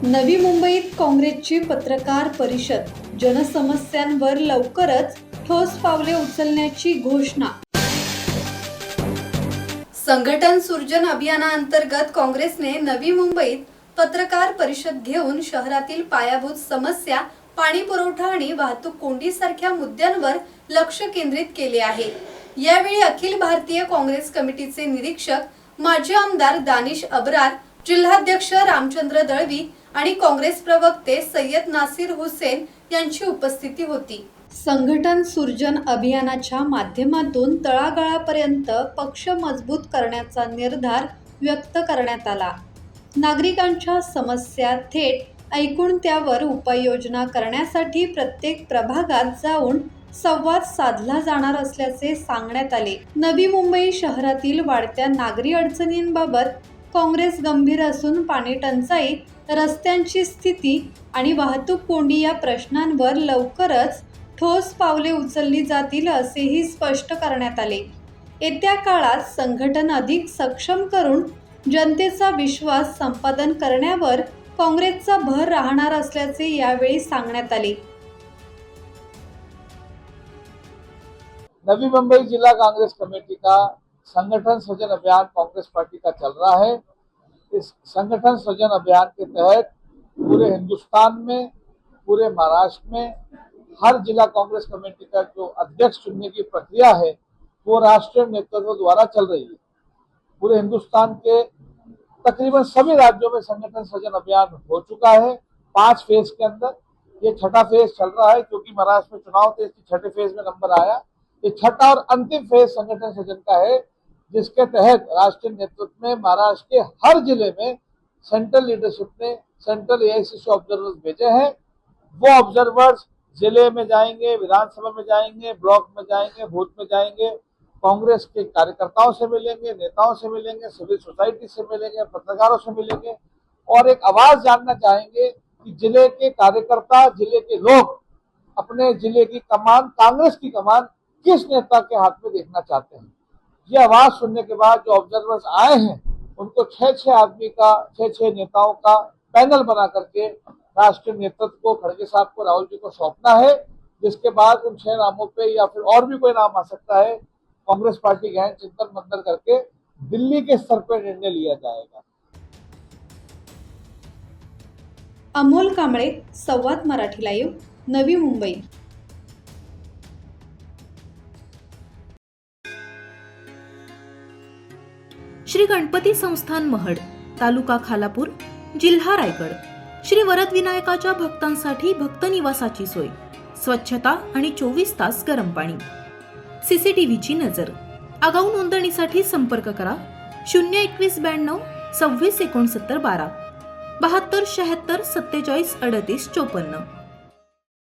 नवी मुंबईत काँग्रेसची पत्रकार परिषद, जनसमस्यांवर लवकरच ठोस पावले उचलण्याची घोषणा. संघटन सुर्जन अभियानाअंतर्गत काँग्रेसने नवी मुंबईत पत्रकार परिषद घेऊन शहरातील पायाभूत समस्या, पाणी पुरवठा आणि वाहतूक कोंडीसारख्या मुद्द्यांवर लक्ष केंद्रित केले आहे. यावेळी अखिल भारतीय काँग्रेस कमिटीचे निरीक्षक, माजी आमदार दानिश अब्रार, जिल्हाध्यक्ष रामचंद्र दळवी आणि काँग्रेस प्रवक्ते सय्यद नासिर हुसेन यांची उपस्थिती होती. संघटन सुर्जन अभियानाच्या माध्यमातून तळागाळापर्यंत पक्ष मजबूत करण्याचा निर्धार व्यक्त करण्यात आला. नागरिकांच्या समस्या थेट ऐकून त्यावर उपाययोजना करण्यासाठी प्रत्येक प्रभागात जाऊन संवाद साधला जाणार असल्याचे सांगण्यात आले. नवी मुंबई शहरातील वाढत्या नागरी अडचणींबाबत काँग्रेस गंभीर असून पाणी टंचाई, रस्त्यांची स्थिती आणि वाहतूक कोंडी या प्रश्नांवर लवकरच ठोस पावले उचलली जातील असेही स्पष्ट करण्यात आले. येत्या काळात संघटन अधिक सक्षम करून जनतेचा विश्वास संपादन करण्यावर काँग्रेसचा भर राहणार असल्याचे यावेळी सांगण्यात आले. नवी मुंबई जिला कांग्रेस कमेटी का संगठन सृजन अभियान कांग्रेस पार्टी का चल रहा है। इस संगठन सृजन अभियान के तहत पूरे हिंदुस्तान में, पूरे महाराष्ट्र में हर जिला कांग्रेस कमेटी का जो अध्यक्ष चुनने की प्रक्रिया है वो राष्ट्रीय नेतृत्व द्वारा चल रही है। पूरे हिंदुस्तान के तकरीबन सभी राज्यों में संगठन सृजन अभियान हो चुका है। 5 फेज के अंदर ये छठा फेज चल रहा है, क्योंकि महाराष्ट्र में चुनाव थे, इसलिए छठे फेज में नंबर आया। ये छठा और अंतिम फेज संगठन सृजन का है, जिसके तहत राष्ट्रीय नेतृत्व में महाराष्ट्र के हर जिले में सेंट्रल लीडरशिप ने सेंट्रल एआईसीसी ऑब्जर्वर्स भेजे हैं। वो ऑब्जर्वर्स जिले में जाएंगे, विधानसभा में जाएंगे, ब्लॉक में जाएंगे, बूथ में जाएंगे, कांग्रेस के कार्यकर्ताओं से मिलेंगे, नेताओं से मिलेंगे, सिविल सोसाइटी से मिलेंगे, पत्रकारों से मिलेंगे और एक आवाज जानना चाहेंगे कि जिले के कार्यकर्ता, जिले के लोग अपने जिले की कमान, कांग्रेस की कमान किस नेता के हाथ में देखना चाहते हैं। ये आवाज सुनने के बाद जो ऑब्जर्वर्स आए हैं उनको 6 आदमी का, 6 नेताओं का पैनल बना करके राष्ट्रीय नेतृत्व को, खड़गे साहब को, राहुल जी को सौंपना है, जिसके बाद उन 6 नामों पे या फिर और भी कोई नाम आ सकता है, कांग्रेस पार्टी गहन चिंतन मंथन करके दिल्ली के स्तर पर निर्णय लिया जाएगा। अमोल कांबळे, संवाद मराठी लाईव्ह, नवी मुंबई. श्री गणपती संस्थान महड, तालुका खालापूर, जिल्हा रायगड. श्री वरद विनायकाच्या भक्तांसाठी भक्त निवासाची सोय, स्वच्छता आणि 24 तास गरम पाणी. सीसीटीव्हीची नजर. आगाऊ नोंदणीसाठी संपर्क करा 02192 26 69 12 72 76 47 38 54.